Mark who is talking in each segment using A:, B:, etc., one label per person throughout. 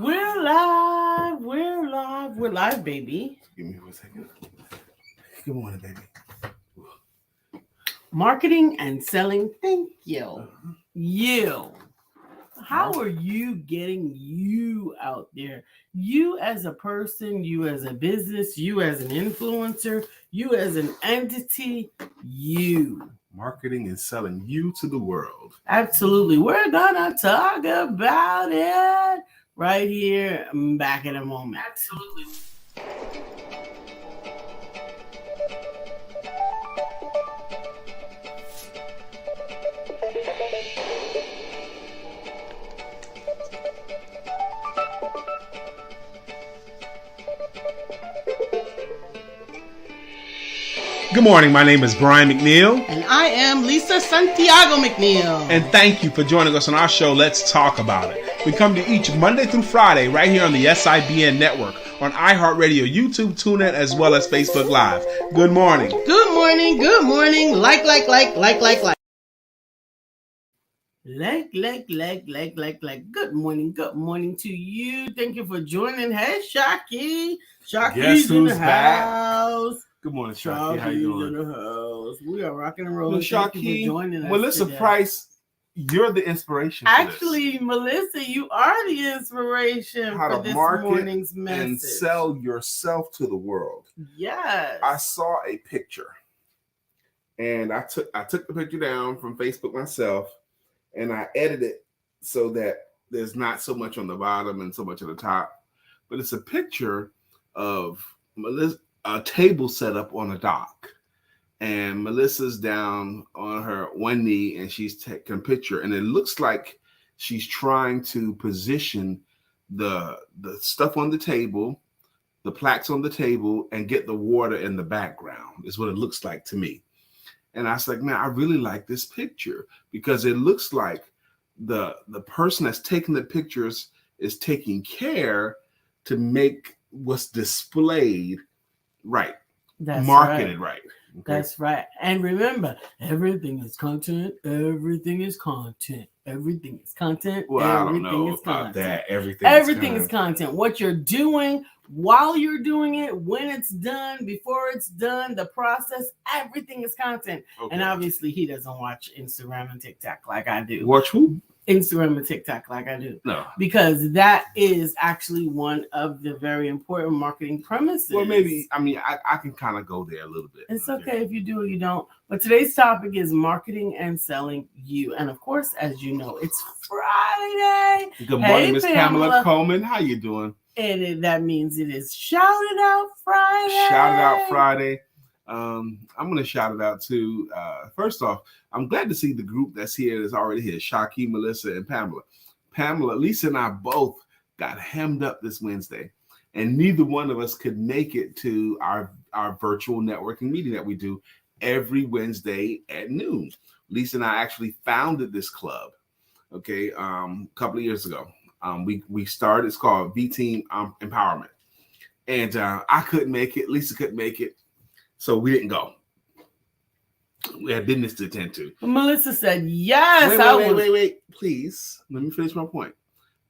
A: We're live. We're live, baby.
B: Give me 1 second. Good morning, baby.
A: Marketing and selling. Thank you. You. How are you getting you out there? You as a person, you as a business, you as an influencer, you as an entity, you.
B: Marketing and selling you to the world.
A: Absolutely. We're going to talk about it right here, back in a moment. Absolutely.
B: Good morning. My name is Brian McNeill.
A: And I am Lisa Santiago McNeill.
B: And thank you for joining us on our show, Let's Talk About It. We come to each Monday through Friday right here on the SIBN network, on iHeartRadio, YouTube, TuneIn, as well as Facebook Live. Good morning.
A: Good morning. Good morning. Like. Good morning. Good morning to you. Thank you for joining. Hey, Shocky. Shocky's in the house.
B: Good morning, Shocky. How you doing?
A: In the house. We are rocking and rolling.
B: Shocky,
A: joining us
B: Melissa
A: today.
B: Price, you're the inspiration.
A: Actually, Melissa, you are the inspiration for this morning's message.
B: And sell yourself to the world.
A: Yes.
B: I saw a picture, and I took the picture down from Facebook myself, and I edited it so that there's not so much on the bottom and so much at the top. But it's a picture of Melissa. A table set up on a dock, and Melissa's down on her one knee, and she's taking a picture, and it looks like she's trying to position the stuff on the table, the plaques on the table, and get the water in the background is what it looks like to me. And I was like, man, I really like this picture because it looks like the person that's taking the pictures is taking care to make what's displayed right.
A: That's
B: marketed right.
A: Okay? That's right. And remember, everything is content. Everything is content. Everything is content.
B: Well,
A: everything
B: I don't know
A: is
B: about
A: content.
B: that.
A: Everything is content. What you're doing while you're doing it, when it's done, before it's done, the process, everything is content. Okay. And obviously, he doesn't watch Instagram and TikTok like I do.
B: Watch who?
A: Instagram and TikTok like I do.
B: No.
A: Because that is actually one of the very important marketing premises.
B: Well, maybe, I can kind of go there a little bit.
A: It's okay if you do or you don't. But today's topic is marketing and selling you. And of course, as you know, it's Friday.
B: Good morning, Miss Pamela Coleman. How you doing?
A: And that means it is Shout It Out Friday.
B: Shout It Out Friday. I'm going to shout it out to, first off, I'm glad to see the group that's already here, Shocky, Melissa, and Pamela. Pamela, Lisa, and I both got hemmed up this Wednesday, and neither one of us could make it to our virtual networking meeting that we do every Wednesday at noon. Lisa and I actually founded this club, okay, a couple of years ago. We started, it's called V-Team Empowerment, and I couldn't make it, Lisa couldn't make it, so we didn't go. We had business to attend to.
A: Melissa said, yes.
B: Wait. Please, let me finish my point.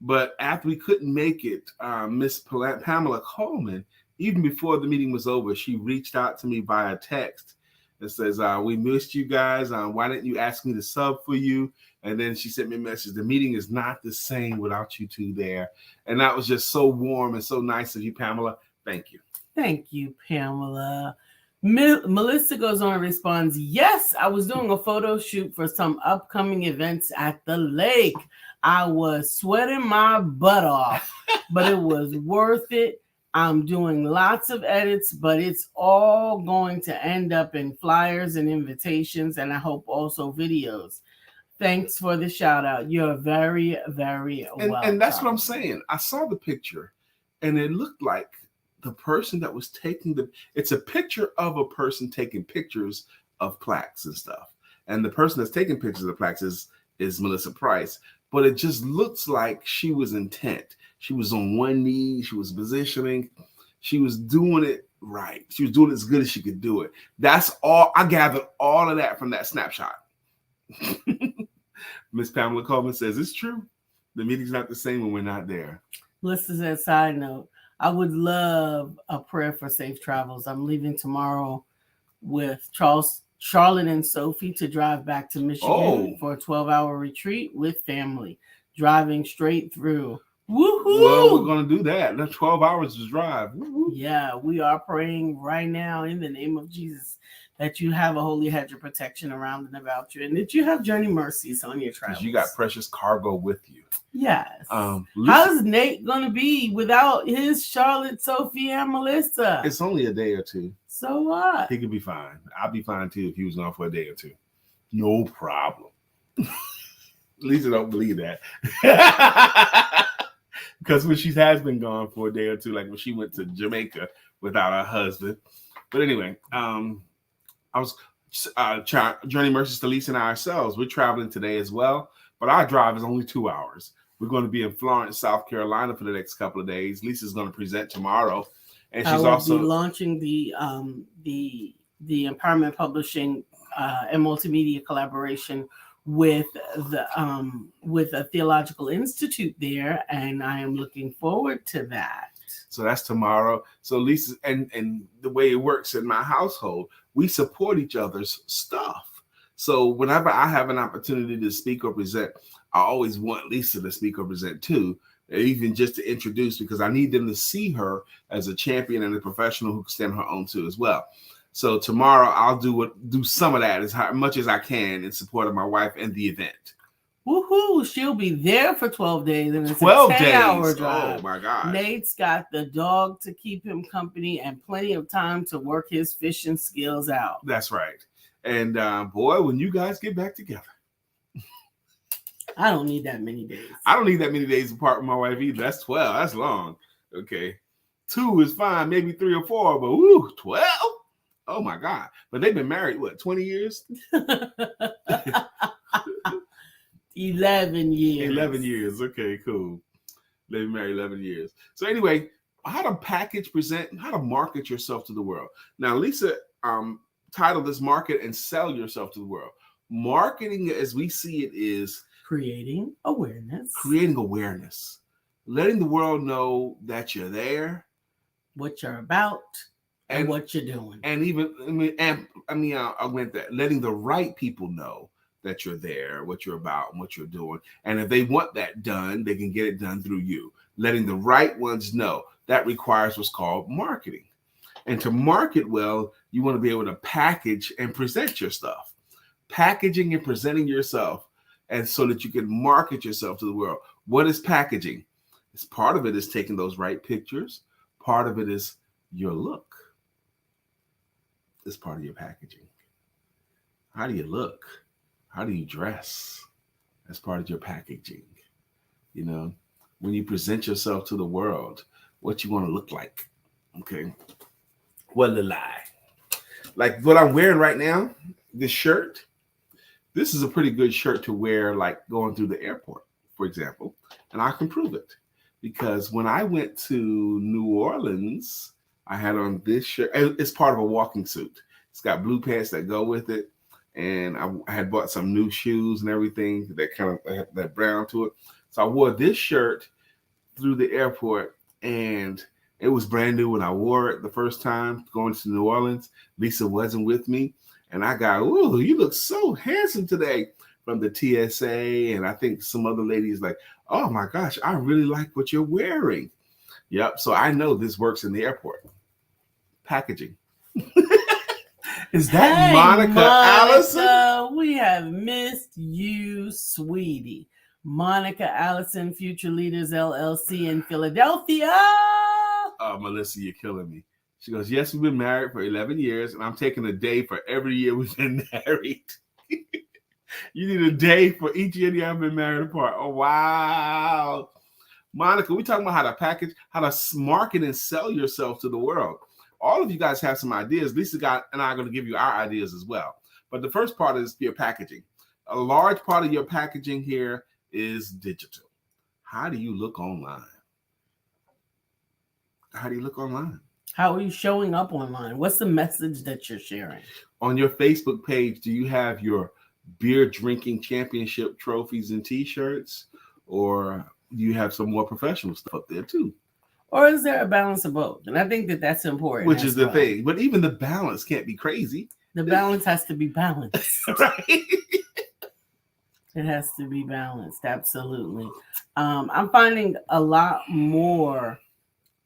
B: But after we couldn't make it, Miss Pamela Coleman, even before the meeting was over, she reached out to me via text and says, we missed you guys. Why didn't you ask me to sub for you? And then she sent me a message. The meeting is not the same without you two there. And that was just so warm and so nice of you, Pamela. Thank you.
A: Thank you, Pamela. Melissa goes on and responds, yes, I was doing a photo shoot for some upcoming events at the lake. I was sweating my butt off, but it was worth it. I'm doing lots of edits, but it's all going to end up in flyers and invitations, and I hope also videos. Thanks for the shout out. You're very, very welcome.
B: And that's what I'm saying. I saw the picture, and it looked like the person that was taking it's a picture of a person taking pictures of plaques and stuff. And the person that's taking pictures of plaques is Melissa Price. But it just looks like she was intent. She was on one knee. She was positioning. She was doing it right. She was doing it as good as she could do it. That's all. I gathered all of that from that snapshot. Miss Pamela Coleman says, it's true. The meeting's not the same when we're not there.
A: Melissa said, side note, I would love a prayer for safe travels. I'm leaving tomorrow with Charlotte and Sophie to drive back to Michigan for a 12-hour retreat with family, driving straight through. Woohoo!
B: Well, we're going to do that. That's 12 hours to drive. Woo-hoo.
A: Yeah, we are praying right now in the name of Jesus that you have a holy hedge of protection around and about you, and that you have journey mercies on your travels.
B: Because you got precious cargo with you.
A: Yes. How's Nate going to be without his Charlotte, Sophie, and Melissa?
B: It's only a day or two.
A: So what?
B: He could be fine. I'll be fine too if he was gone for a day or two. No problem. Lisa don't believe that. Because when she has been gone for a day or two, like when she went to Jamaica without her husband. But anyway, I was journey mercies to Lisa and I ourselves. We're traveling today as well, but our drive is only 2 hours. We're going to be in Florence, South Carolina for the next couple of days. Lisa's going to present tomorrow, and she's also
A: launching the Empowerment Publishing and Multimedia collaboration with a theological institute there, and I am looking forward to that.
B: So that's tomorrow. So Lisa, and the way it works in my household, we support each other's stuff. So whenever I have an opportunity to speak or present, I always want Lisa to speak or present too, even just to introduce, because I need them to see her as a champion and a professional who can stand her own too as well. So tomorrow I'll do some of that as much as I can in support of my wife and the event.
A: Woohoo! She'll be there for 12 days, and it's
B: 12
A: a 10-hour
B: days.
A: drive.
B: Oh my God!
A: Nate's got the dog to keep him company and plenty of time to work his fishing skills out.
B: That's right. And boy, when you guys get back together,
A: I don't need that many days.
B: I don't need that many days apart from my wife either. That's 12. That's long. Okay, 2 is fine, maybe 3 or 4, but woo, 12. Oh my God! But they've been married what, 20 years?
A: 11 years.
B: 11 years. Okay, cool. They've been married 11 years. So anyway, how to package, present, how to market yourself to the world. Now, Lisa titled this Market and Sell Yourself to the World. Marketing, as we see it, is
A: creating awareness.
B: Letting the world know that you're there,
A: what you're about, and what you're doing.
B: And even, I went that, letting the right people know that you're there, what you're about, and what you're doing. And if they want that done, they can get it done through you. Letting the right ones know. That requires what's called marketing. And to market well, you want to be able to package and present your stuff. Packaging and presenting yourself, and so that you can market yourself to the world. What is packaging? It's part of it is taking those right pictures. Part of it is your look. It's part of your packaging. How do you look? How do you dress? That's part of your packaging. You know, when you present yourself to the world, what you want to look like. Okay. What a lie. Like what I'm wearing right now, this shirt, this is a pretty good shirt to wear, like going through the airport, for example. And I can prove it. Because when I went to New Orleans, I had on this shirt. It's part of a walking suit. It's got blue pants that go with it. And I had bought some new shoes and everything that kind of had that brown to it. So I wore this shirt through the airport, and it was brand new when I wore it the first time going to New Orleans. Lisa wasn't with me, and I got, "Ooh, you look so handsome today," from the TSA, and I think some other ladies like, "Oh my gosh, I really like what you're wearing." Yep. So I know this works in the airport. Packaging. Is that Monica Allison?
A: We have missed you, sweetie. Monica Allison, Future Leaders LLC in Philadelphia.
B: Melissa, you're killing me. She goes, "Yes, we've been married for 11 years, and I'm taking a day for every year we've been married." You need a day for each year you haven't been married apart. Oh, wow. Monica, we're talking about how to package, how to market and sell yourself to the world. All of you guys have some ideas. Lisa and I are going to give you our ideas as well. But the first part is your packaging. A large part of your packaging here is digital. How do you look online? How do you look online?
A: How are you showing up online? What's the message that you're sharing?
B: On your Facebook page, do you have your beer drinking championship trophies and t-shirts? Or you have some more professional stuff up there too.
A: Or is there a balance of both? And I think that that's important.
B: Which is the thing. But even the balance can't be crazy.
A: The balance has to be balanced.
B: Right?
A: It has to be balanced. Absolutely. I'm finding a lot more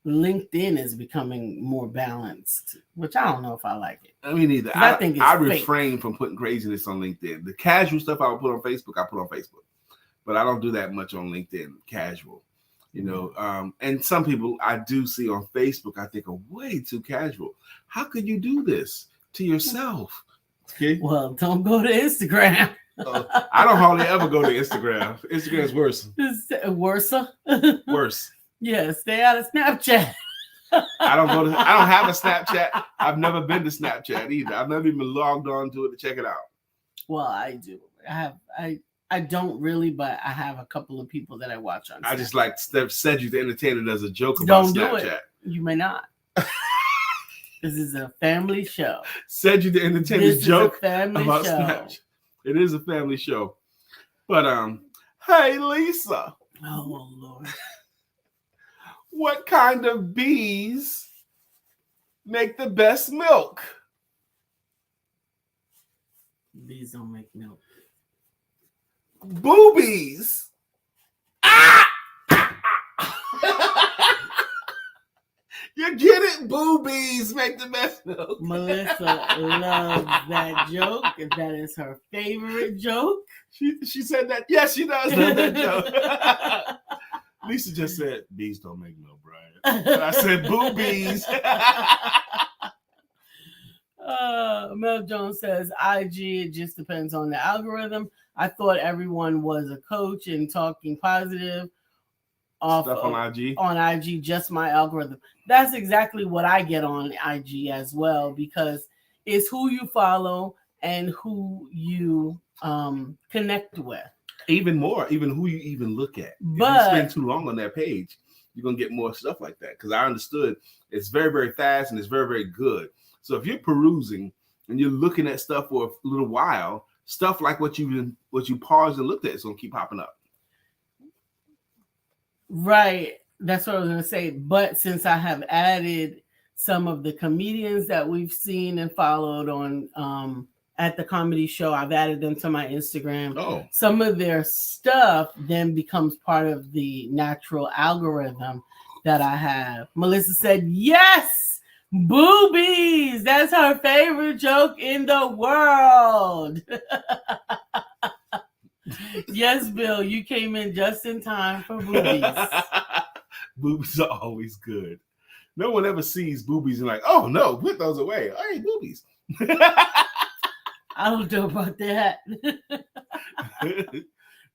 A: LinkedIn is becoming more balanced, which I don't know if I like it.
B: I mean, either.
A: I think it's
B: refrain from putting craziness on LinkedIn. The casual stuff I would put on Facebook, I put on Facebook. But I don't do that much on LinkedIn, casual. You know, and some people I do see on Facebook, I think are way too casual. How could you do this to yourself? Okay.
A: Well, don't go to Instagram.
B: I don't hardly ever go to Instagram. Instagram's worse.
A: Worse.
B: Worse.
A: Yeah, stay out of Snapchat.
B: I don't have a Snapchat. I've never been to Snapchat either. I've never even logged on to it to check it out.
A: Well, I do. I don't really, but I have a couple of people that I watch on Snapchat.
B: I just like Cedric the Entertainer does a joke about Snapchat. Don't do it.
A: You may not. This is a family show.
B: Cedric the Entertainer's joke
A: about
B: Snapchat. It is a family show. But hey Lisa.
A: Oh Lord.
B: What kind of bees make the best milk?
A: Bees don't make milk.
B: Boobies. Ah! You get it? Boobies make the best milk.
A: Melissa loves that joke. That is her favorite joke.
B: She said that. Yes, she does love that joke. Lisa just said, bees don't make milk, Brian. And I said, boobies.
A: Mel Jones says, IG, it just depends on the algorithm. I thought everyone was a coach and talking positive off
B: stuff on IG.
A: On IG, just my algorithm. That's exactly what I get on IG as well, because it's who you follow and who you connect with.
B: Even more, even who you even look at.
A: But
B: if you spend too long on that page, you're going to get more stuff like that. Because I understood it's very, very fast and it's very, very good. So if you're perusing and you're looking at stuff for a little while, stuff like what you paused and looked at is going to keep popping up.
A: Right. That's what I was going to say. But since I have added some of the comedians that we've seen and followed on at the comedy show, I've added them to my Instagram.
B: Oh.
A: Some of their stuff then becomes part of the natural algorithm that I have. Melissa said, yes, boobies. That's her favorite joke in the world. Yes, Bill, you came in just in time for boobies.
B: Boobies are always good. No one ever sees boobies and like, oh no, put those away. Oh, hey, boobies.
A: I don't know about that.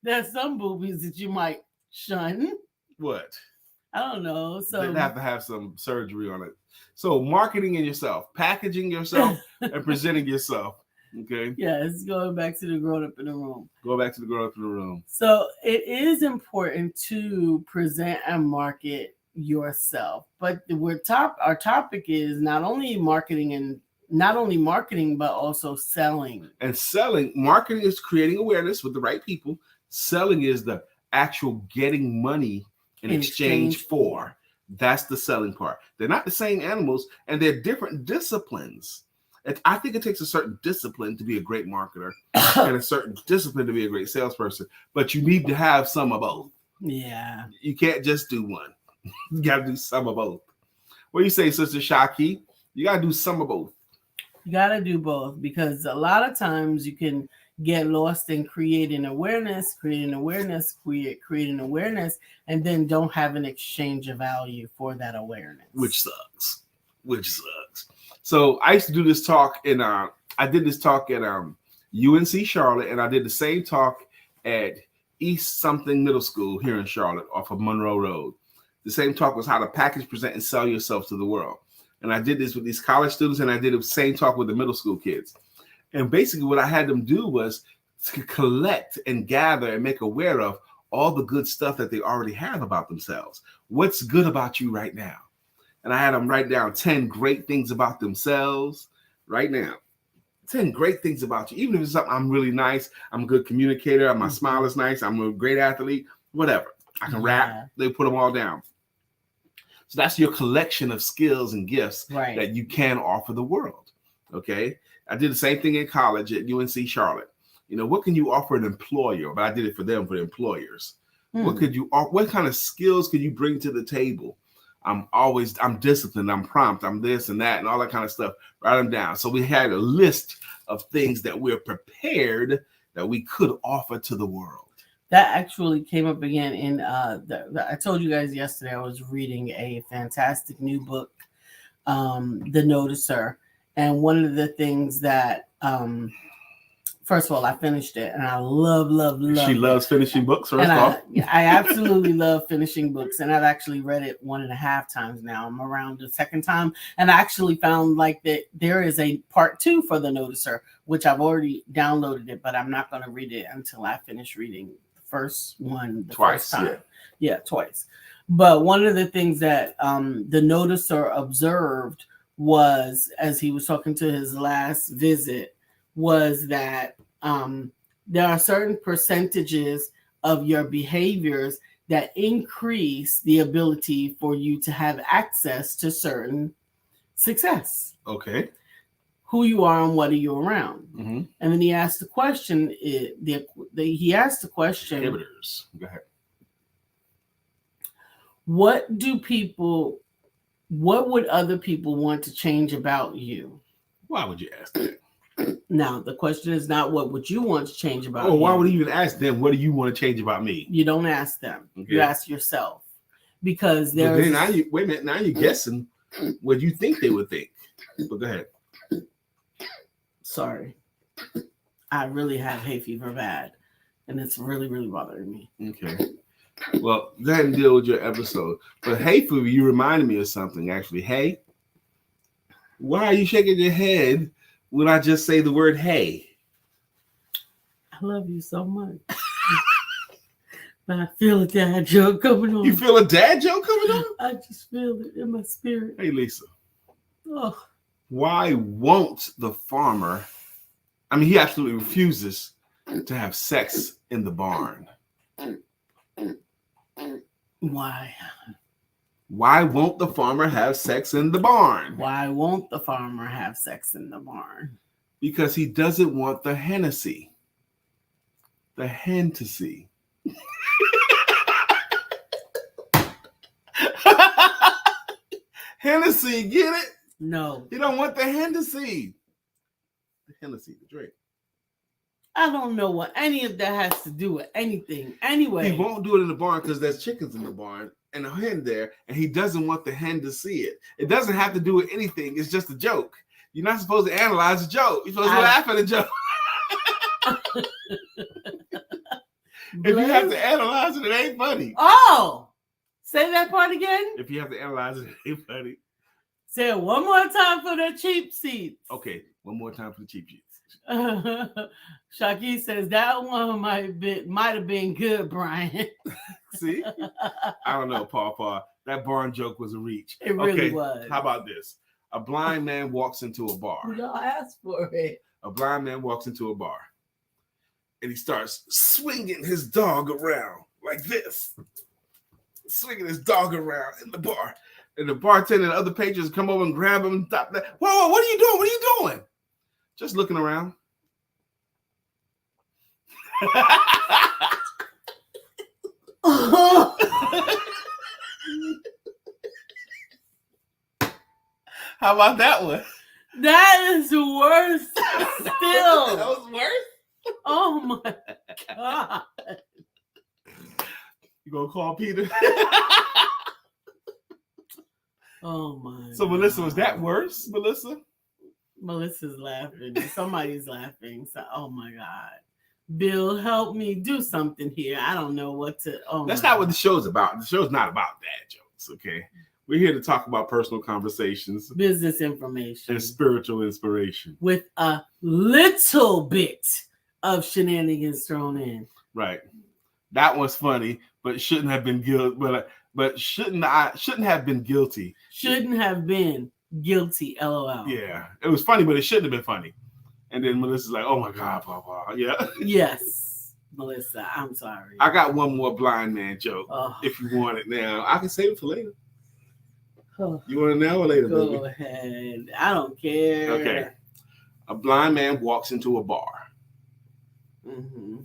A: There's some boobies that you might shun.
B: What?
A: I don't know. So
B: they'd have to have some surgery on it. So marketing in yourself, packaging yourself, and presenting yourself. Okay.
A: Yeah, it's going back to the grown up in the room.
B: Go back to the grown up in the room.
A: So it is important to present and market yourself. But our topic is not only marketing, but also selling.
B: And selling, marketing is creating awareness with the right people. Selling is the actual getting money in exchange for. That's the selling part. They're not the same animals, and they're different disciplines. I think it takes a certain discipline to be a great marketer and a certain discipline to be a great salesperson, but you need to have some of both.
A: Yeah.
B: You can't just do one. You got to do some of both. What do you say, Sister Shaki? You got to do some of both.
A: You got to do both, because a lot of times you can get lost in creating awareness, and then don't have an exchange of value for that awareness.
B: Which sucks. So I used to do this talk I did this talk at UNC Charlotte, and I did the same talk at East something middle school here in Charlotte off of Monroe Road. The same talk was how to package, present, and sell yourself to the world. And I did this with these college students, and I did the same talk with the middle school kids. And basically what I had them do was to collect and gather and make aware of all the good stuff that they already have about themselves. What's good about you right now? And I had them write down 10 great things about themselves right now. 10 great things about you. Even if it's something, I'm really nice, I'm a good communicator, my smile is nice, I'm a great athlete, whatever. I can rap. They put them all down. So that's your collection of skills and gifts that you can offer the world. Okay. I did the same thing in college at UNC Charlotte. You know, what can you offer an employer? But I did it for them, for the employers. What could you offer? What kind of skills could you bring to the table? I'm disciplined, I'm prompt, I'm this and that and all that kind of stuff. Write them down. So we had a list of things that we're prepared that we could offer to the world.
A: That actually came up again in I told you guys yesterday I was reading a fantastic new book, The Noticer. And one of the things that first of all, I finished it and I love
B: She loves finishing books, first off.
A: I absolutely love finishing books, and I've actually read it 1.5 times now. I'm around the second time, and I actually found like that there is a part 2 for The Noticer, which I've already downloaded it, but I'm not going to read it until I finish reading the first one
B: twice,
A: first time. Yeah, twice. But one of the things that The Noticer observed was, as he was talking to his last visit, was that there are certain percentages of your behaviors that increase the ability for you to have access to certain success.
B: Okay.
A: Who you are and what are you around.
B: Mm-hmm.
A: And then he asked the question, he asked the question,
B: inhibitors. Go ahead.
A: What would other people want to change about you?
B: Why would you ask that?
A: Now, the question is not what would you want to change about you.
B: Why would you even ask them, what do you want to change about me?
A: You don't ask them. Okay. You ask yourself. Because
B: wait a minute, now you're guessing what you think they would think. But go ahead.
A: Sorry. I really have hay fever bad. And it's really, really bothering me.
B: Okay. Well, go ahead and deal with your episode. But hay fever, you reminded me of something, actually. Hey, why are you shaking your head when I just say the word hey?
A: I love you so much. But I feel a dad joke coming on.
B: You feel a dad joke coming on?
A: I just feel it in my spirit.
B: Hey, Lisa.
A: Oh.
B: Why won't the farmer, he absolutely refuses to have sex in the barn.
A: Why?
B: Why won't the farmer have sex in the barn?
A: Why won't the farmer have sex in the barn?
B: Because he doesn't want the Hennessy. The Hennessy. Hennessy, get it?
A: No.
B: He don't want the Hennessy. The Hennessy, the drink.
A: I don't know what any of that has to do with anything. Anyway.
B: He won't do it in the barn because there's chickens in the barn and a hen there, and he doesn't want the hen to see it. It doesn't have to do with anything. It's just a joke. You're not supposed to analyze a joke. You're supposed to laugh at a joke. If you have to analyze it, it ain't funny.
A: Oh! Say that part again?
B: If you have to analyze it, it ain't funny.
A: Say it one more time for the cheap seats.
B: Okay, one more time for the cheap seats.
A: Shaki says that one might have been good, Brian.
B: See? I don't know, Paw. That barn joke was a reach.
A: It really was.
B: How about this? A blind man walks into a bar.
A: Y'all asked for it.
B: A blind man walks into a bar. And he starts swinging his dog around like this. Swinging his dog around in the bar. And the bartender and other patrons come over and grab him and stop that. Whoa, what are you doing? What are you doing? Just looking around. How about that one?
A: That is worse still.
B: That was worse?
A: Oh my God.
B: You gonna call Peter?
A: Oh my
B: So Melissa, was that worse, Melissa?
A: Melissa's laughing. Somebody's laughing. So, oh my God. Bill, help me do something here. I don't know what to. Oh,
B: that's not what the show's about. The show's not about dad jokes, okay? We're here to talk about personal conversations,
A: business information,
B: and spiritual inspiration with
A: a little bit of shenanigans thrown in.
B: Right. That was funny, but shouldn't have been guilty. But shouldn't have been guilty.
A: Shouldn't have been guilty. LOL.
B: Yeah, it was funny, but it shouldn't have been funny. And then Melissa's like, "Oh my God, Papa." Yeah.
A: Yes. Melissa, I'm sorry.
B: I got one more blind man joke.
A: Oh.
B: If you want it now, I can save it for later.
A: Oh.
B: You want it now or later, baby?
A: Go ahead. I don't care.
B: Okay. A blind man walks into a bar.
A: Mm-hmm.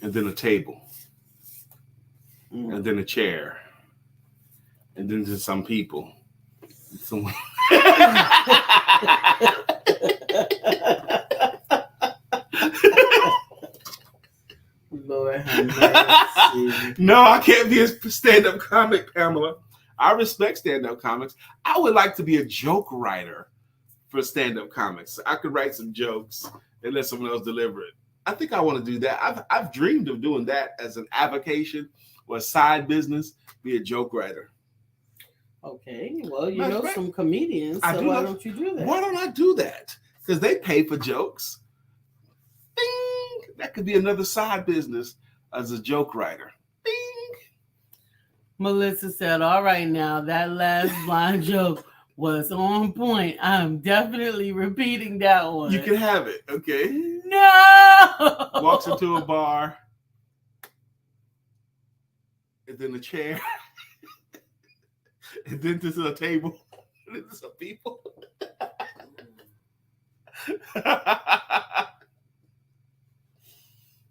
B: And then a table.
A: Mm.
B: And then a chair. And then to some people. Someone.
A: Lord have mercy.
B: No, I can't be a stand-up comic, Pamela. I respect stand-up comics. I would like to be a joke writer for stand-up comics. I could write some jokes and let someone else deliver it. I think I want to do that. I've dreamed of doing that as an avocation or a side business, be a joke writer.
A: Okay, well, you know some comedians, so why don't you do that?
B: Why don't I do that? Because they pay for jokes. Ding! That could be another side business as a joke writer. Ding!
A: Melissa said, all right now, that last blind joke was on point. I'm definitely repeating that one.
B: You can have it, okay?
A: No!
B: Walks into a bar. And then a chair. And then to a table. And then to some people.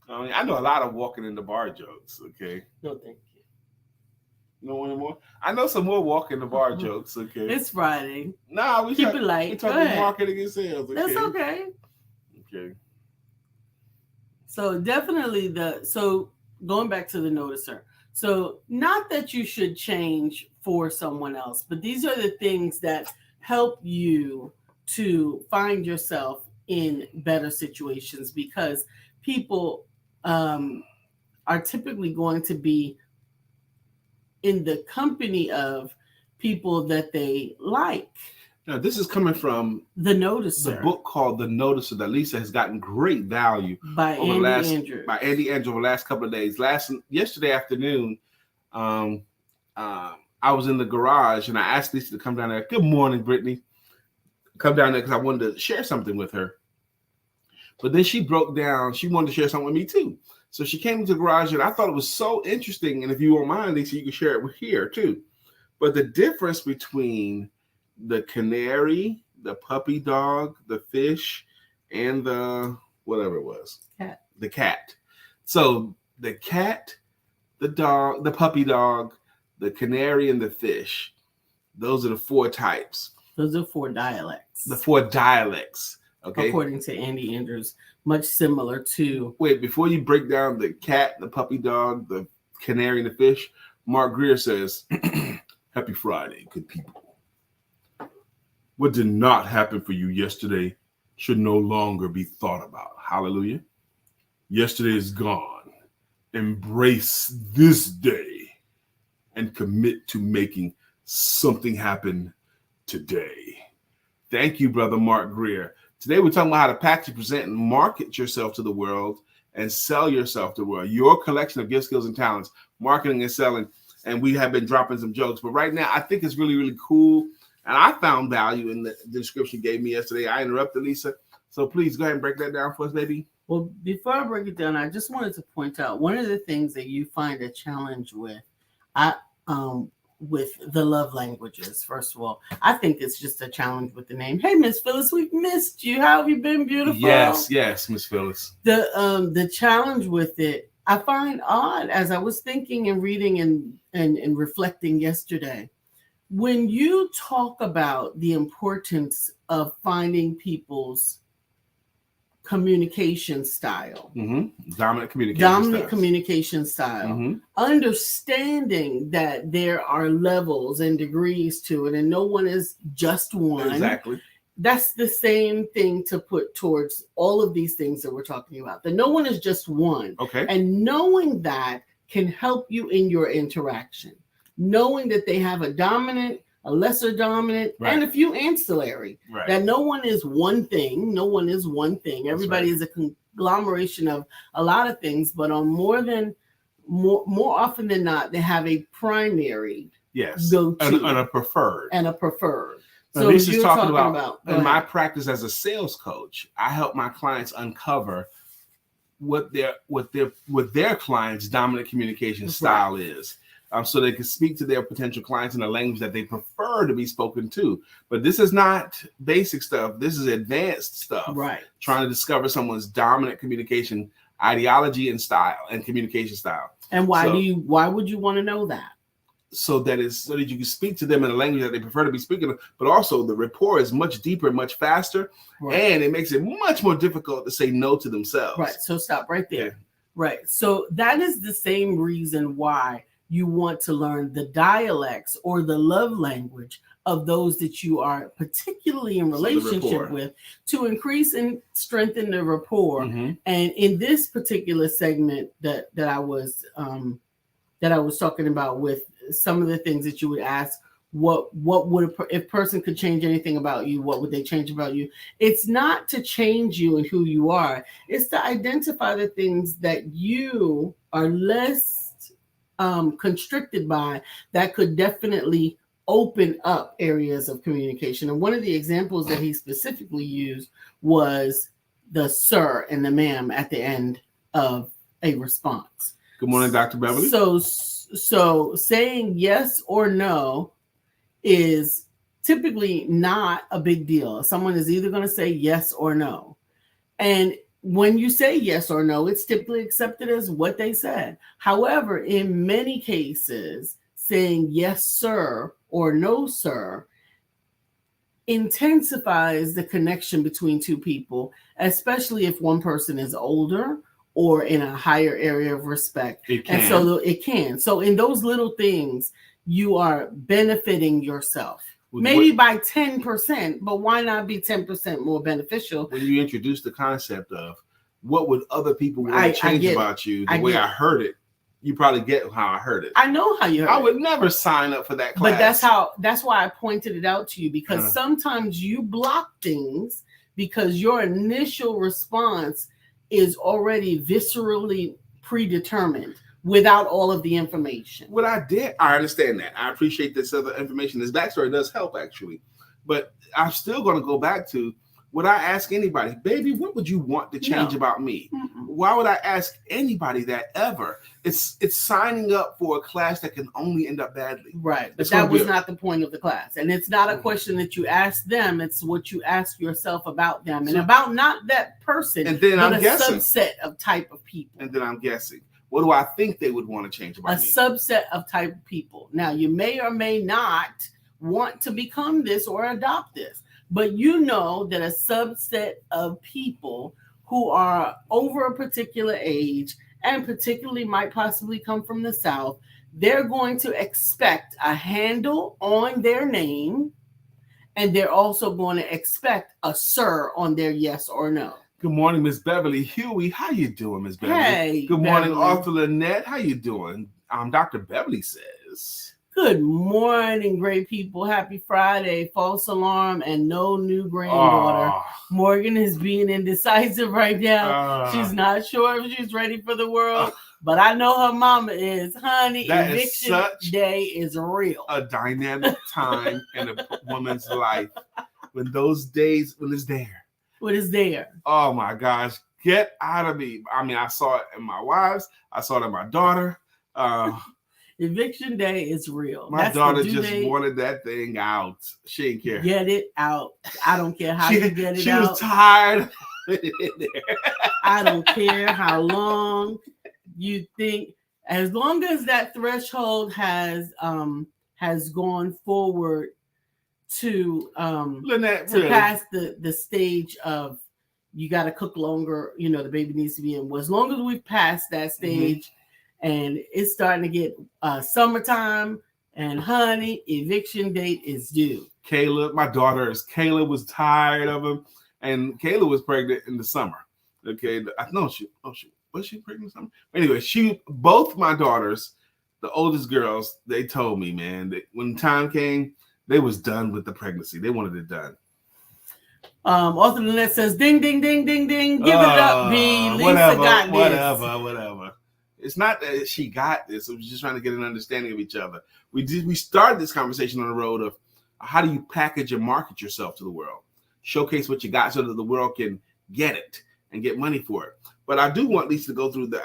B: I know a lot of walking in the bar jokes, okay?
A: No, thank you.
B: No anymore? I know some more walking in the bar jokes, okay?
A: It's Friday.
B: Nah, we
A: keep it light.
B: We talking marketing and sales, okay?
A: That's okay.
B: Okay.
A: So definitely so going back to the noticer. So not that you should change for someone else, but these are the things that help you to find yourself in better situations, because people are typically going to be in the company of people that they like.
B: Now, this is coming from
A: The Noticer,
B: the book called The Noticer that Lisa has gotten great value
A: by Andy Andrews.
B: By Andy Andrews over the last couple of days. Yesterday afternoon, I was in the garage and I asked Lisa to come down there. Good morning, Brittany. Come down there because I wanted to share something with her. But then she broke down. She wanted to share something with me too. So she came into the garage and I thought it was so interesting. And if you won't mind, Lisa, you can share it with here too. But the difference between the canary, the puppy dog, the fish, and the whatever it was.
A: Cat.
B: The cat. So the cat, the dog, the puppy dog, the canary, and the fish. Those are the four types.
A: Those are four dialects.
B: The four dialects. Okay.
A: According to Andy Andrews, much similar to.
B: Wait, before you break down the cat, the puppy dog, the canary, and the fish, Mark Greer says, Happy Friday, good people. What did not happen for you yesterday should no longer be thought about. Hallelujah. Yesterday is gone. Embrace this day and commit to making something happen today. Thank you, Brother Mark Greer. Today we're talking about how to package, present, and market yourself to the world and sell yourself to the world. Your collection of gifts, skills, and talents, marketing and selling. And we have been dropping some jokes. But right now, I think it's really, really cool. And I found value in the description you gave me yesterday. I interrupted Lisa. So please go ahead and break that down for us, baby.
A: Well, before I break it down, I just wanted to point out one of the things that you find a challenge with the love languages. First of all, I think it's just a challenge with the name. Hey, Miss Phyllis, we've missed you. How have you been, beautiful?
B: Yes, Miss Phyllis.
A: The challenge with it, I find odd as I was thinking and reading and reflecting yesterday. When you talk about the importance of finding people's communication style,
B: dominant
A: communication style, understanding that there are levels and degrees to it, and no one is just one.
B: Exactly.
A: That's the same thing to put towards all of these things that we're talking about. That no one is just one.
B: Okay.
A: And knowing that can help you in your interaction. Knowing that they have a dominant, a lesser dominant, and a few ancillary. Right. That no one is one thing. No one is one thing. Everybody is a conglomeration of a lot of things, but on more often than not, they have a primary go-to
B: and a preferred.
A: So
B: this is talking about
A: in
B: my practice as a sales coach, I help my clients uncover what their clients' dominant communication style is. So they can speak to their potential clients in a language that they prefer to be spoken to. But this is not basic stuff. This is advanced stuff.
A: Right.
B: Trying to discover someone's dominant communication ideology and style and communication style.
A: And why would you want to know that?
B: So that you can speak to them in a language that they prefer to be speaking, but also the rapport is much deeper, much faster, and it makes it much more difficult to say no to themselves.
A: Right. So stop right there.
B: Yeah.
A: Right. So that is the same reason why you want to learn the dialects or the love language of those that you are particularly in relationship with, to increase and strengthen the rapport.
B: Mm-hmm.
A: And in this particular segment that I was talking about, with some of the things that you would ask, what would if person could change anything about you, what would they change about you? It's not to change you and who you are. It's to identify the things that you are less constricted by, that could definitely open up areas of communication. And one of the examples that he specifically used was the sir and the ma'am at the end of a response.
B: Good morning, Dr. Beverly.
A: So saying yes or no is typically not a big deal. Someone is either going to say yes or no. And when you say yes or no, it's typically accepted as what they said. However, in many cases, saying yes, sir, or no, sir, intensifies the connection between two people, especially if one person is older or in a higher area of respect. And so it can. So in those little things, you are benefiting yourself. Maybe by 10%, but why not be 10% more beneficial?
B: When you introduce the concept of what would other people want to change about you, the way I heard it, you probably get how I heard it.
A: I know how you heard it.
B: I would never sign up for that class.
A: But that's why I pointed it out to you, because sometimes you block things because your initial response is already viscerally predetermined, without all of the information.
B: What I did, I understand that. I appreciate this other information. This backstory does help, actually. But I'm still going to go back to, would I ask anybody, baby, what would you want to change about me? Mm-mm. Why would I ask anybody that ever? It's signing up for a class that can only end up badly.
A: Right. But that was not the point of the class. And it's not a question that you ask them. It's what you ask yourself about them, and about not that person,
B: and then
A: but subset of type of people.
B: And then I'm guessing, what do I think they would want to change about me?
A: A subset of type of people. Now, you may or may not want to become this or adopt this, but you know that a subset of people who are over a particular age and particularly might possibly come from the South, they're going to expect a handle on their name, and they're also going to expect a sir on their yes or no.
B: Good morning, Miss Beverly. Huey, how you doing, Miss Beverly?
A: Hey,
B: good morning, Arthur Lynette. How you doing? Dr. Beverly says.
A: Good morning, great people. Happy Friday. False alarm and no new granddaughter. Morgan is being indecisive right now. She's not sure if she's ready for the world, but I know her mama is. Honey, eviction day is real.
B: A dynamic time in a woman's life when it's there.
A: What is there?
B: Oh my gosh, get out of me. I mean, I saw it in my wives. I saw it in my daughter.
A: Eviction day is real.
B: My daughter just wanted that thing out. She didn't care.
A: Get it out. I don't care how you get it out.
B: She was tired.
A: I don't care how long you think. As long as that threshold has gone forward to
B: Lynette,
A: to pass the stage of you got to cook longer, the baby needs to be in. Well, as long as we've passed that stage, and it's starting to get summertime, and honey, eviction date is due.
B: Kayla, my daughter was tired of him, and Kayla was pregnant in the summer. Okay, was she pregnant in the summer? Anyway, both my daughters, the oldest girls, they told me, man, that when time came, they was done with the pregnancy. They wanted it done.
A: Arthur Lynette says, ding, ding, ding, ding, ding. Give it up, B. Lisa got this.
B: Whatever. It's not that she got this. It was just trying to get an understanding of each other. We started this conversation on the road of how do you package and market yourself to the world? Showcase what you got so that the world can get it. and get money for it. But I do want Lisa to go through the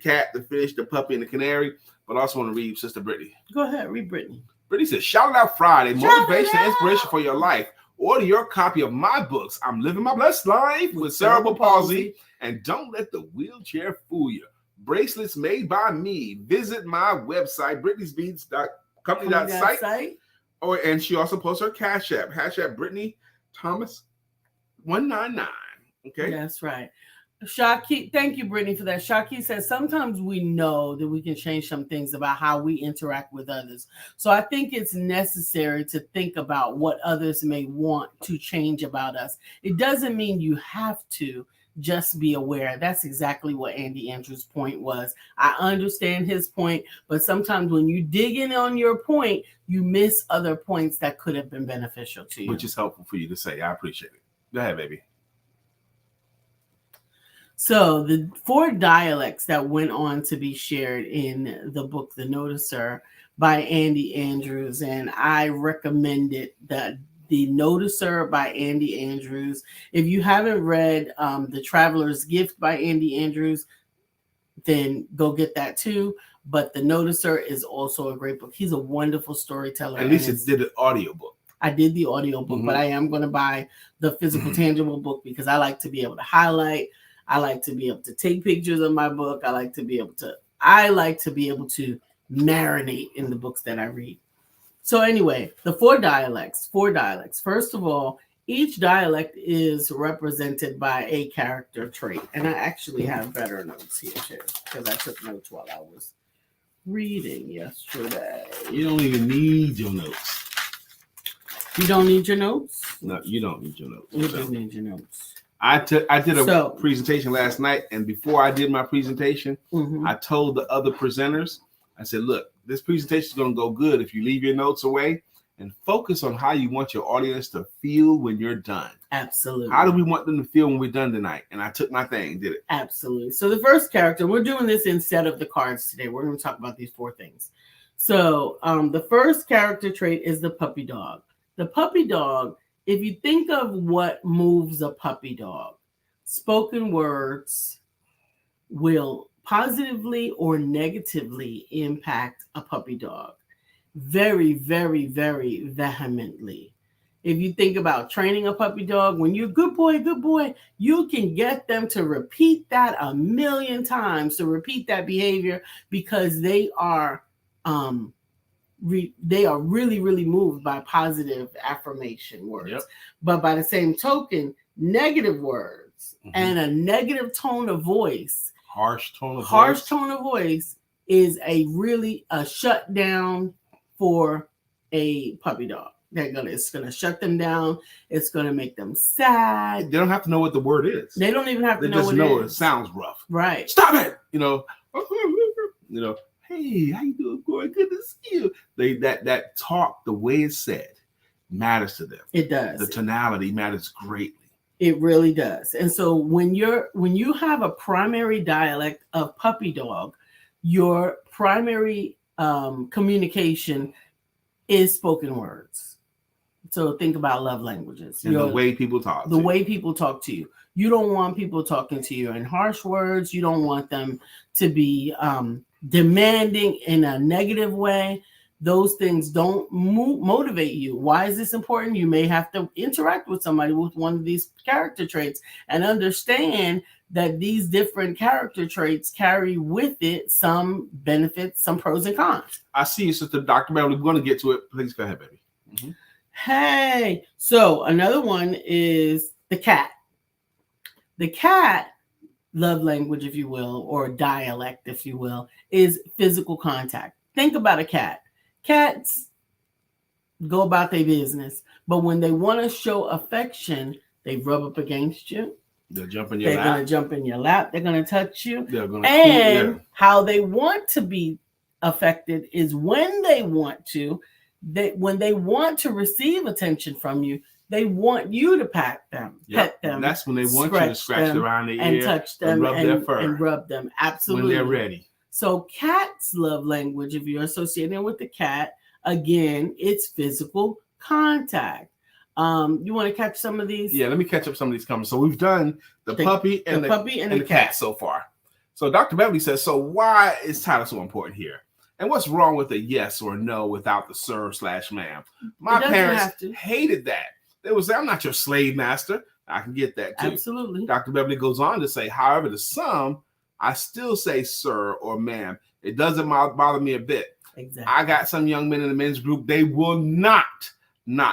B: cat, the fish, the puppy, and the canary. But I also want to read Sister Brittany.
A: Go ahead, read Brittany.
B: Brittany says, "Shout it out Friday, motivation and inspiration for your life. Order your copy of my books, I'm Living My Blessed Life with Cerebral Palsy, and Don't Let the Wheelchair Fool You. Bracelets made by me. Visit my website, Brittany'sBeads.company.site. And she also posts her Cash App, Brittany Thomas 199. Okay,
A: that's right. Shaki, thank you, Brittany, for that. Shaki says sometimes we know that we can change some things about how we interact with others. So I think it's necessary to think about what others may want to change about us. It doesn't mean you have to. Just be aware. That's exactly what Andy Andrews' point was. I understand his point, but sometimes when you dig in on your point, you miss other points that could have been beneficial to you.
B: Which is helpful for you to say. I appreciate it. Go ahead, baby.
A: So the 4 dialects that went on to be shared in the book, The Noticer, by Andy Andrews, and I recommend it, The Noticer by Andy Andrews. If you haven't read The Traveler's Gift by Andy Andrews, then go get that too. But The Noticer is also a great book. He's a wonderful storyteller.
B: At least it did an audiobook.
A: I did the audiobook, but I am going to buy the physical, tangible book because I like to be able to highlight. I like to be able to take pictures of my book. I like to be able to marinate in the books that I read. So anyway, the 4 dialects. First of all, each dialect is represented by a character trait. And I actually have better notes here too, because I took notes while I was reading yesterday.
B: You don't even need your notes.
A: You don't need your notes?
B: No, you don't need your notes.
A: You don't need your notes.
B: I did a presentation last night, and before I did my presentation, I told the other presenters, I said, look, this presentation is going to go good if you leave your notes away and focus on how you want your audience to feel when you're done.
A: Absolutely.
B: How do we want them to feel when we're done tonight? And I took my thing, did it.
A: Absolutely. So the first character, we're doing this instead of the cards today. We're going to talk about these 4 things. So the first character trait is the puppy dog. The puppy dog, if you think of what moves a puppy dog, spoken words will positively or negatively impact a puppy dog very, very, very vehemently. If you think about training a puppy dog, when you're good boy, you can get them to repeat that 1,000,000 times, to repeat that behavior, because they are really, really moved by positive affirmation words. Yep. But by the same token, negative words and a negative tone of voice, harsh tone of voice is a shutdown for a puppy dog. It's gonna shut them down. It's gonna make them sad.
B: They don't have to know what the word is.
A: They don't even have to know what
B: it is. It sounds rough.
A: Right.
B: Stop it. Hey, how you doing, boy? Good to see you. That talk, the way it's said, matters to them.
A: It does.
B: The tonality matters greatly.
A: It really does. And so when you have a primary dialect of puppy dog, your primary communication is spoken words. So think about love languages.
B: And the way people talk.
A: The way people talk to you. You don't want people talking to you in harsh words. You don't want them to be demanding in a negative way. Those things don't motivate you. Why is this important? You may have to interact with somebody with one of these character traits and understand that these different character traits carry with it some benefits, some pros and cons.
B: I see you, Sister Dr. Beverly. We're going to get to it. Please go ahead, baby. Mm-hmm.
A: Hey, so another one is the cat. The cat love language, if you will, or dialect, if you will, is physical contact. Think about a cat. Cats go about their business, but when they want to show affection, they rub up against you.
B: They'll jump in your lap.
A: They're going to jump in your lap. They're going to touch you. And how they want to be affected is when they want to receive attention from you, they want you to pet them.
B: And that's when they want you to scratch around their ear
A: and touch them
B: and rub their fur.
A: And rub them. Absolutely.
B: When they're ready.
A: So cats' love language, if you're associating with the cat, again, it's physical contact. You want to catch some of these?
B: Yeah, let me catch up some of these comments. So we've done the puppy and the cat so far. So Dr. Beverly says, so why is title so important here? And what's wrong with a yes or no without the sir/ma'am? My parents hated that. They would say, I'm not your slave master. I can get that too.
A: Absolutely.
B: Dr. Beverly goes on to say, however, to some, I still say sir or ma'am. It doesn't bother me a bit.
A: Exactly.
B: I got some young men in the men's group. They will not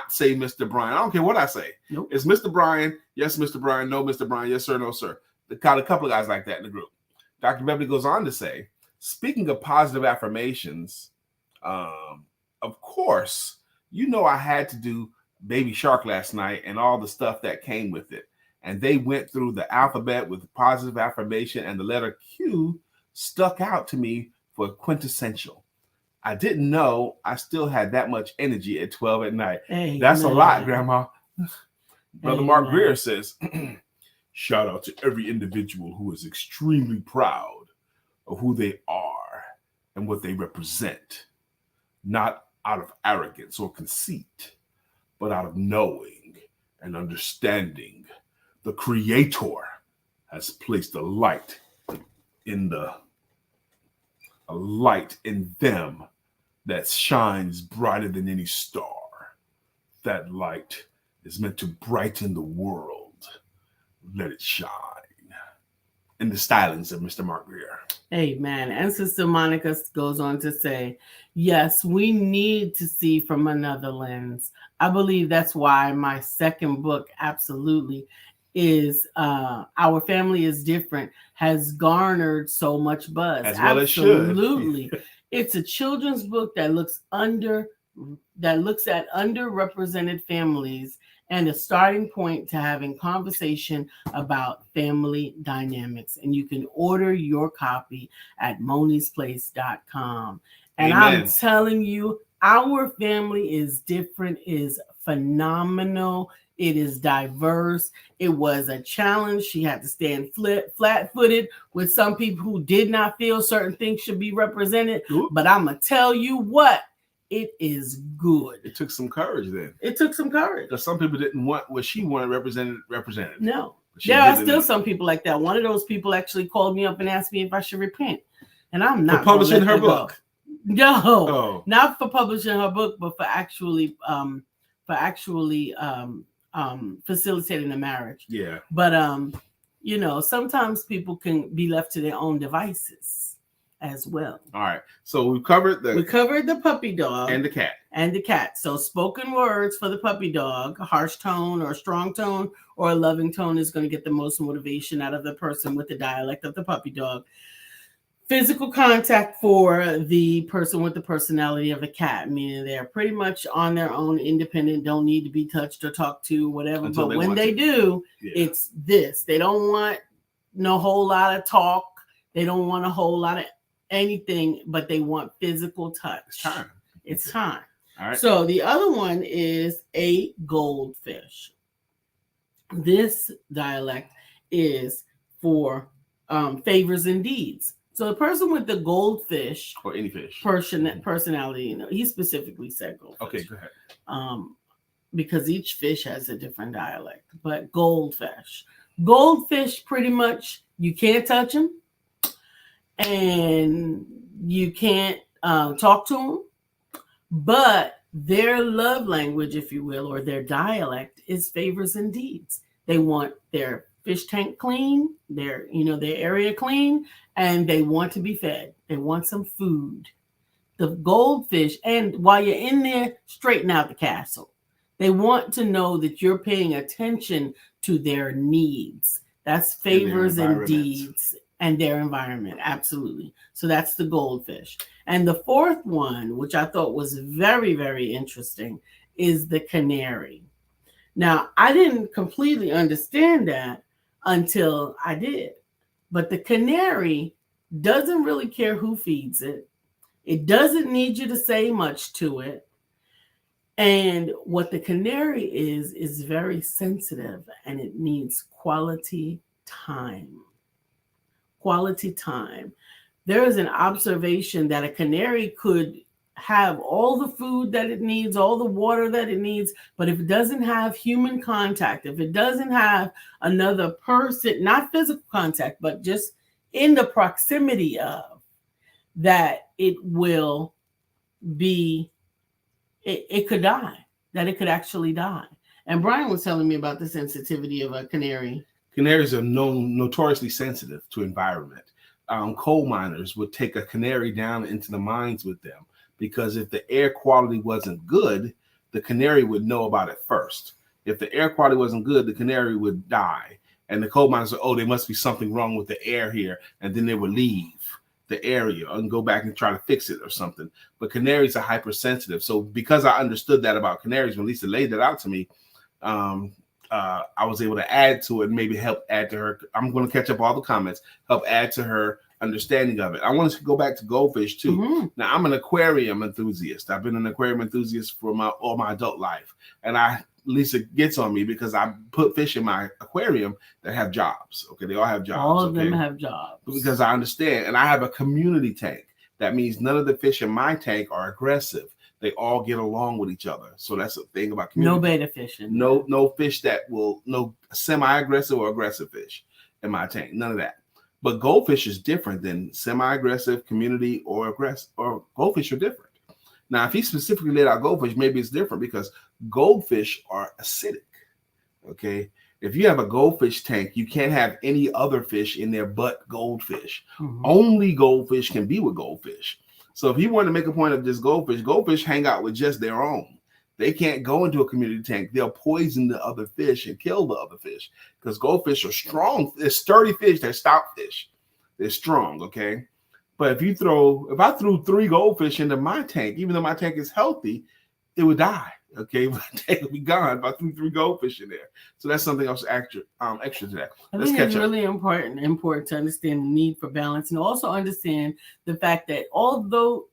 B: say Mr. Brian. I don't care what I say.
A: Nope.
B: It's Mr. Brian. Yes, Mr. Brian. No, Mr. Brian. Yes, sir. No, sir. Got a couple of guys like that in the group. Dr. Beverly goes on to say, speaking of positive affirmations, of course, you know I had to do Baby Shark last night and all the stuff that came with it. And they went through the alphabet with positive affirmation, and the letter Q stuck out to me for quintessential. I didn't know I still had that much energy at 12 at night. Amen. That's a lot, Grandma. Brother Amen. Mark Greer says, shout out to every individual who is extremely proud of who they are and what they represent, not out of arrogance or conceit, but out of knowing and understanding the Creator has placed a light in them that shines brighter than any star. That light is meant to brighten the world. Let it shine. In the stylings of Mr. Mark Greer.
A: Amen. And Sister Monica goes on to say, yes, we need to see from another lens. I believe that's why my second book absolutely is Our Family is Different, has garnered so much buzz.
B: As well
A: absolutely.
B: It should.
A: It's a children's book that looks at underrepresented families and a starting point to having conversation about family dynamics. And you can order your copy at moniesplace.com. And Amen. I'm telling you, Our Family is Different is phenomenal. It is diverse. It was a challenge. She had to stand flat-footed with some people who did not feel certain things should be represented.
B: Ooh.
A: But I'm going to tell you what, it is good.
B: It took some courage then.
A: It took some courage.
B: Because some people didn't want what she wanted represented.
A: No. There are still some people like that. One of those people actually called me up and asked me if I should repent. And I'm not
B: for publishing her book.
A: No, not for publishing her book, but for actually facilitating the marriage.
B: Yeah.
A: But sometimes people can be left to their own devices as well.
B: All right. So we covered
A: the puppy dog
B: and the cat.
A: So spoken words for the puppy dog, a harsh tone or a strong tone or a loving tone is going to get the most motivation out of the person with the dialect of the puppy dog. Physical contact for the person with the personality of a cat, meaning they're pretty much on their own, independent, don't need to be touched or talked to, whatever. But when they do, it's this. They don't want no whole lot of talk. They don't want a whole lot of anything, but they want physical touch. It's time.
B: All right.
A: So the other one is a goldfish. This dialect is for favors and deeds. So the person with the goldfish
B: or any fish
A: personality, he specifically said goldfish.
B: Okay, go ahead.
A: Because each fish has a different dialect. But goldfish pretty much you can't touch them, and you can't talk to them. But their love language, if you will, or their dialect is favors and deeds. They want their fish tank clean, their area clean, and they want to be fed. They want some food. The goldfish, and while you're in there, straighten out the castle. They want to know that you're paying attention to their needs. That's favors and deeds and their environment. Absolutely. So that's the goldfish. And the fourth one, which I thought was very, very interesting, is the canary. Now, I didn't completely understand that until I did. But the canary doesn't really care who feeds it. It doesn't need you to say much to it. And what the canary is very sensitive, and it needs quality time. Quality time. There is an observation that a canary could have all the food that it needs, all the water that it needs, but if it doesn't have human contact, if it doesn't have another person, not physical contact, but just in the proximity of, that it will be, it could die, that it could actually die. And Brian was telling me about the sensitivity of a canary.
B: Canaries are notoriously sensitive to environment. Coal miners would take a canary down into the mines with them, because if the air quality wasn't good, the canary would know about it first. If the air quality wasn't good, the canary would die. And the coal miners would, oh, there must be something wrong with the air here. And then they would leave the area and go back and try to fix it or something. But canaries are hypersensitive. So because I understood that about canaries, when Lisa laid that out to me, I was able to add to it and maybe help add to her. I'm going to catch up all the comments, help add to her understanding of it. I want to go back to goldfish too. Mm-hmm. Now, I'm an aquarium enthusiast. I've been an aquarium enthusiast for all my adult life. And Lisa gets on me because I put fish in my aquarium that have jobs. Okay, they all have jobs.
A: All of them have jobs.
B: Because I understand. And I have a community tank. That means none of the fish in my tank are aggressive. They all get along with each other. So that's the thing about community.
A: No beta fishing.
B: No fish no semi-aggressive or aggressive fish in my tank. None of that. But goldfish is different than semi-aggressive, community, or aggressive. Or goldfish are different. Now, if he specifically laid out goldfish, maybe it's different because goldfish are acidic. Okay. If you have a goldfish tank, you can't have any other fish in there but goldfish. Mm-hmm. Only goldfish can be with goldfish. So if you want to make a point of just goldfish hang out with just their own. They can't go into a community tank. They'll poison the other fish and kill the other fish because goldfish are strong. They're sturdy fish. They're stout fish. They're strong, okay? But if I threw 3 goldfish into my tank, even though my tank is healthy, it would die, okay? My tank would be gone if I threw 3 goldfish in there. So that's something else extra to that.
A: I think it's really important to understand the need for balance and also understand the fact that although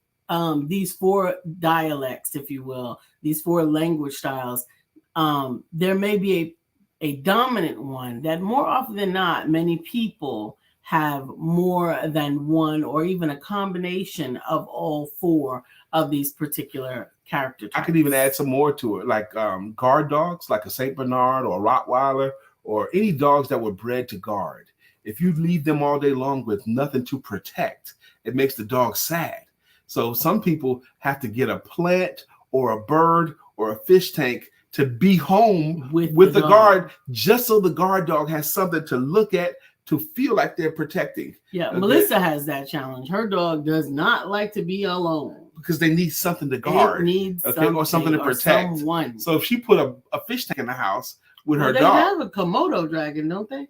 A: these 4 dialects, if you will, these 4 language styles, there may be a dominant one that more often than not, many people have more than one or even a combination of all 4 of these particular character types.
B: I could even add some more to it, like guard dogs, like a Saint Bernard or a Rottweiler, or any dogs that were bred to guard. If you leave them all day long with nothing to protect, it makes the dog sad. So some people have to get a plant or a bird or a fish tank to be home with the guard, just so the guard dog has something to look at, to feel like they're protecting.
A: Yeah, okay. Melissa has that challenge. Her dog does not like to be alone.
B: Because they need something to guard.
A: It needs
B: or something to protect.
A: Someone.
B: So if she put a fish tank in the house with her dog.
A: They have a Komodo dragon, don't they?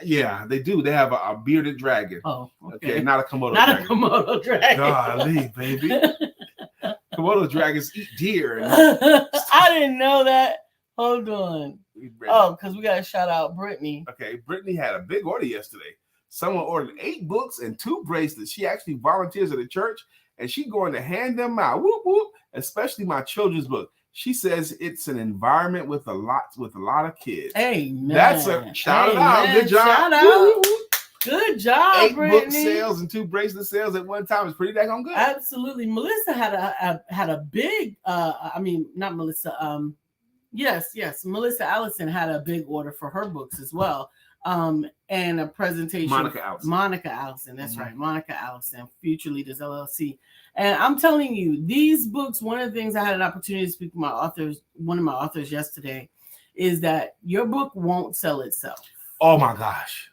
B: Yeah, they do. They have a bearded dragon.
A: Oh, okay.
B: Not a Komodo dragon.
A: Not a Komodo dragon.
B: Golly, baby. Komodo dragons eat deer.
A: I didn't know that. Hold on. Oh, because we got to shout out Brittany.
B: Okay, Brittany had a big order yesterday. Someone ordered 8 books and 2 bracelets. She actually volunteers at the church, and she's going to hand them out. Whoop, whoop. Especially my children's book. She says it's an environment with a lot of kids.
A: Amen.
B: That's a shout out. Good job.
A: Shout out. Good job,
B: 8
A: Brittany.
B: book sales and 2 bracelet sales at one time is pretty daggone good.
A: Absolutely. Melissa had a big not Melissa. Yes. Melissa Allison had a big order for her books as well. And a presentation.
B: Monica
A: Allison. That's right. Monica Allison, Future Leaders LLC. And I'm telling you, these books, one of the things I had an opportunity to speak to one of my authors yesterday, is that your book won't sell itself.
B: Oh my gosh.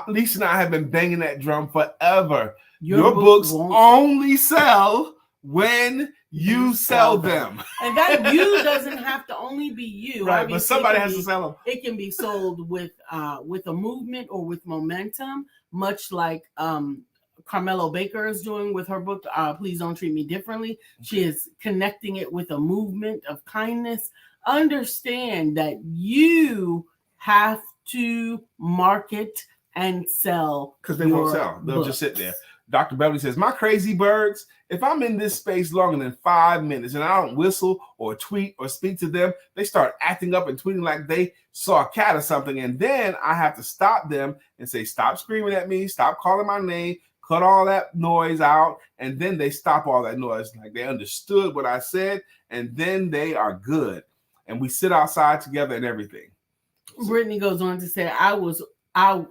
B: Lisa and I have been banging that drum forever. Your books only sell when you sell them.
A: And that you doesn't have to only be you.
B: Right, but somebody has to sell them.
A: It can be sold with a movement or with momentum, much like Carmelo Baker is doing with her book, Please Don't Treat Me Differently. She is connecting it with a movement of kindness. Understand that you have to market and sell.
B: Because they won't sell. They'll just sit there. Dr. Beverly says, my crazy birds, if I'm in this space longer than 5 minutes and I don't whistle or tweet or speak to them, they start acting up and tweeting like they saw a cat or something. And then I have to stop them and say, stop screaming at me. Stop calling my name. cut all that noise out, and then they stop all that noise. Like they understood what I said, and then they are good. And we sit outside together and everything.
A: Brittany goes on to say, I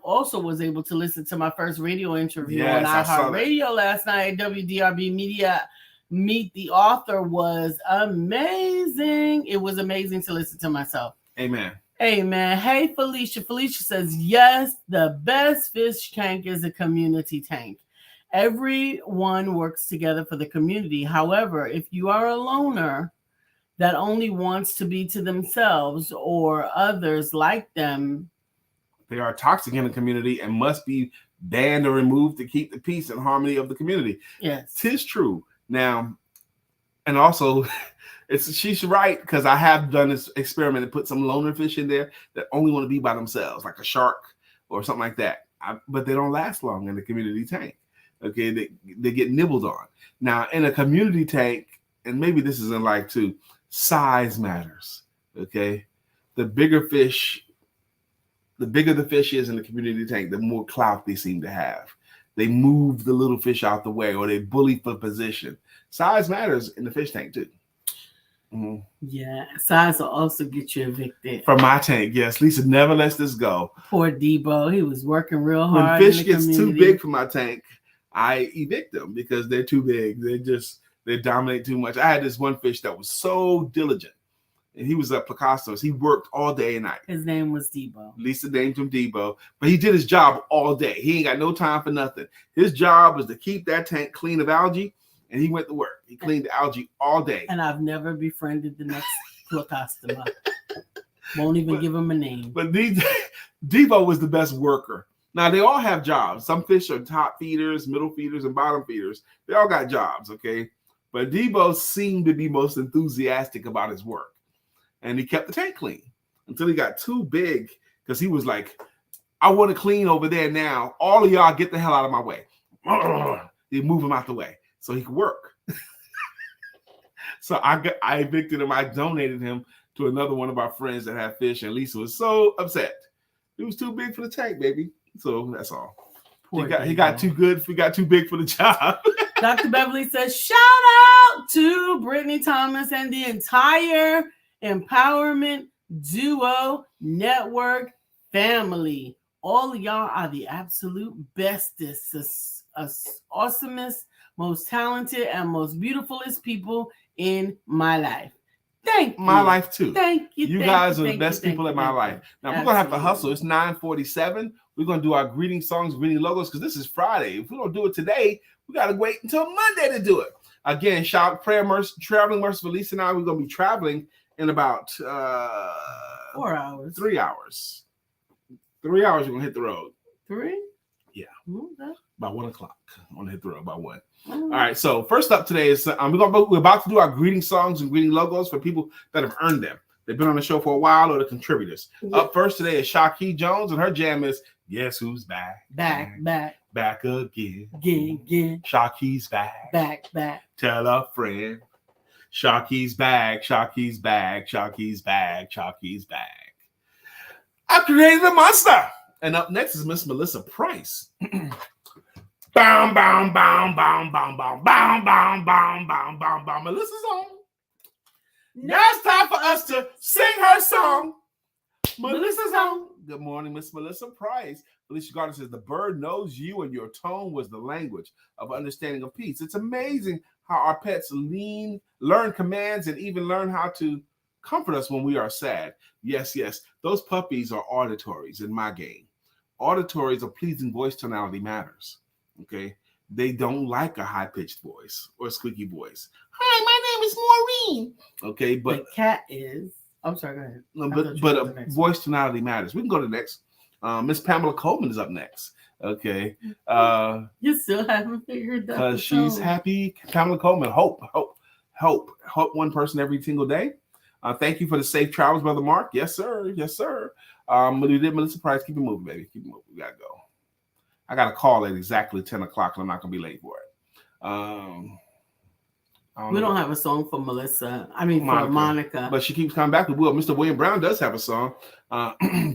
A: also was able to listen to my first radio interview on iHeartRadio last night at WDRB Media. Meet the Author was amazing. It was amazing to listen to myself.
B: Amen.
A: Amen. Hey, Felicia. Felicia says, yes, the best fish tank is a community tank. Everyone works together for the community. However, if you are a loner that only wants to be to themselves or others like them,
B: they are toxic in the community and must be banned or removed to keep the peace and harmony of the community.
A: Yes.
B: 'Tis true. Now, and also, she's right, because I have done this experiment and put some loner fish in there that only want to be by themselves, like a shark or something like that. But they don't last long in the community tank. Okay, they get nibbled on. Now, in a community tank, and maybe this is in life too, size matters. Okay, the bigger the fish is in the community tank, the more clout they seem to have. They move the little fish out the way, or they bully for position. Size matters in the fish tank too. Mm-hmm.
A: Yeah, size will also get you evicted.
B: From my tank, yes. Lisa never lets this go.
A: Poor Debo, he was working real hard.
B: When fish gets too big for my tank, I evict them because they're too big. They dominate too much. I had this one fish that was so diligent, and he was at Placastos. He worked all day and night.
A: His name was Debo.
B: Lisa named him Debo, but he did his job all day. He ain't got no time for nothing. His job was to keep that tank clean of algae, and he went to work. He cleaned the algae all day.
A: And I've never befriended the next customer. Won't even give him a name.
B: But Debo was the best worker. Now, they all have jobs. Some fish are top feeders, middle feeders, and bottom feeders. They all got jobs, okay? But Debo seemed to be most enthusiastic about his work. And he kept the tank clean until he got too big, because he was like, I want to clean over there now. All of y'all get the hell out of my way. They move him out the way so he could work. So I evicted him. I donated him to another one of our friends that had fish, and Lisa was so upset. He was too big for the tank, baby. So that's all. He got too good. He got too big for the job.
A: Dr. Beverly says, shout out to Brittany Thomas and the entire Empowerment Duo Network family. All of y'all are the absolute bestest, awesomest, most talented, and most beautifulest people in my life. Thank you.
B: My life too.
A: Thank you.
B: You guys are the best people in my life. Now, we're going to have to hustle. It's 9:47. We're going to do our greeting songs, greeting logos, because this is Friday. If we don't do it today, we got to wait until Monday to do it. Again, shout out, traveling mercy for Lisa and I. We're going to be traveling in about
A: 4 hours.
B: 3 hours. 3 hours, you're going to hit the road.
A: 3?
B: Yeah.
A: Okay.
B: About 1 o'clock. I want to hit the road by 1. All right. So first up today is we're about to do our greeting songs and greeting logos for people that have earned them. They've been on the show for a while, or the contributors. Yeah. Up first today is Shaquille Jones, and her jam is Guess Who's Back? Back again.
A: Again.
B: Shaq's back.
A: Back.
B: Tell a friend. Shaq's back. Shaq's back. Shaq's back. Shaq's back. I created a monster. And up next is Miss Melissa Price. Bow, bow, bow, bow, bow, bow, bow, bow, bow, bow, bow, bow. Melissa's on. Now it's time for us to sing her song. Melissa's on. Good morning, Miss Melissa Price. Felicia Gardner says, the bird knows you and your tone was the language of understanding of peace. It's amazing how our pets learn commands and even learn how to comfort us when we are sad. Yes. Those puppies are auditories in my game. Auditories or pleasing voice tonality matters. Okay. They don't like a high-pitched voice or a squeaky voice. Hi, my name is Maureen. Okay, but
A: the cat is. I'm sorry, go ahead.
B: No, but voice tonality matters. We can go to the next. Miss Pamela Coleman is up next. Okay.
A: You still haven't figured that out.
B: Because she's happy. Pamela Coleman. Hope one person every single day. Thank you for the safe travels, Brother Mark. Yes, sir. We did Melissa Price. Keep it moving, baby. Keep it moving. We gotta go. I got a call at exactly 10 o'clock, and I'm not gonna be late for it.
A: We don't have a song for Melissa. I mean, for Monica.
B: But she keeps coming back. Mr. William Brown does have a song.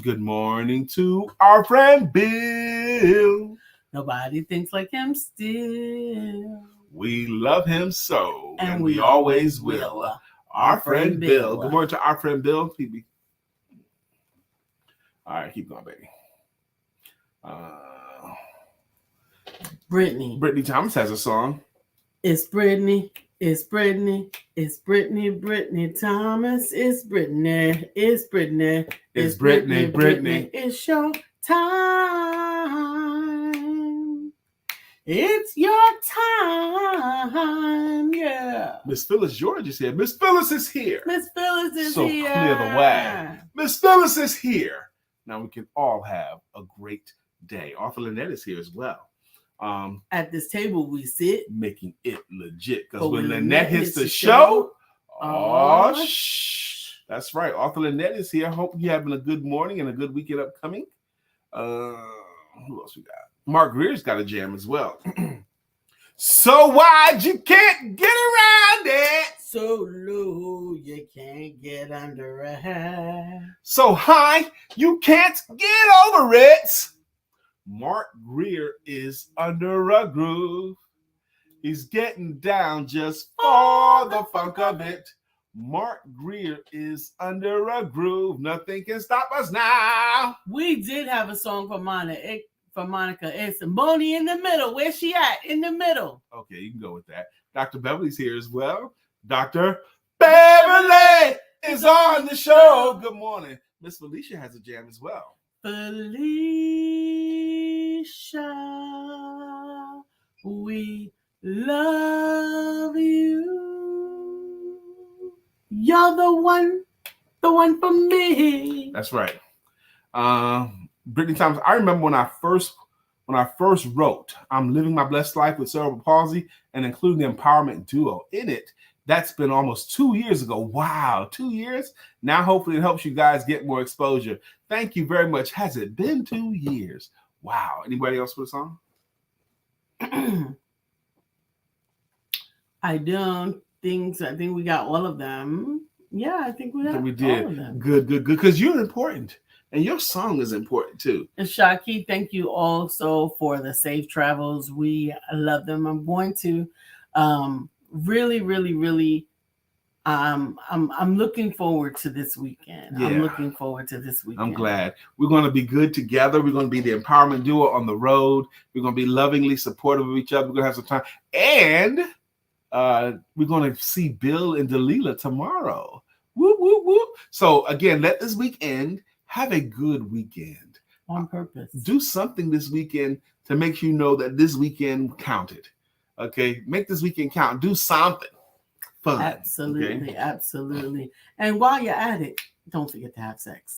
B: Good morning to our friend Bill.
A: Nobody thinks like him still.
B: We love him so,
A: And
B: we always will. Our friend Bill. Good morning to our friend Bill. Phoebe. All right, keep going, baby. Brittany Thomas has a song.
A: It's Brittany. It's Brittany. It's Brittany. Brittany Thomas. It's Brittany. It's Brittany.
B: It's Brittany. Brittany.
A: It's your time. It's your time. Yeah.
B: Miss Phyllis George is here. Miss Phyllis is here.
A: Miss Phyllis is
B: so
A: here.
B: So clear the way. Miss Phyllis is here. Now we can all have a great day. Arthur Lynette is here as well.
A: At this table we sit,
B: making it legit. Because when Lynette hits the show, that's right. Arthur Lynette is here. Hope you're having a good morning and a good weekend upcoming. Who else we got? Mark Greer's got a jam as well. So wide you can't get around it.
A: So low you can't get under it.
B: So high you can't get over it. Mark Greer is under a groove. He's getting down just for the funk of it. Mark Greer is under a groove. Nothing can stop us now.
A: We did have a song for Monica. It's Bonnie in the middle. Where's she at? In the middle.
B: Okay, you can go with that. Dr. Beverly's here as well. Dr. Beverly is on the show. Good morning. Miss Felicia has a jam as well.
A: Felicia, we love you. You're the one for me.
B: That's right. Brittany Thomas, I remember when I first wrote I'm Living My Blessed Life with Cerebral Palsy and including the empowerment duo in it. That's been almost 2 years ago. Wow, 2 years? Now hopefully it helps you guys get more exposure. Thank you very much. Has it been 2 years? Wow. Anybody else with a song?
A: I think we got all of them. Yeah, I think we did. All of them.
B: Good. Because you're important. And your song is important too.
A: And Shaki, thank you also for the safe travels. We love them. I'm going to really I'm looking forward to this weekend.
B: Yeah.
A: I'm looking forward to this weekend.
B: I'm glad. We're going to be good together. We're going to be the empowerment duo on the road. We're going to be lovingly supportive of each other. We're going to have some time. And we're going to see Bill and Delilah tomorrow. Whoop, whoop, whoop. So again, let this weekend have a good weekend.
A: On purpose.
B: Do something this weekend to make you know that this weekend counted. Okay? Make this weekend count. Do something fun.
A: Absolutely,
B: okay?
A: Absolutely. And while you're at it, don't forget to have sex.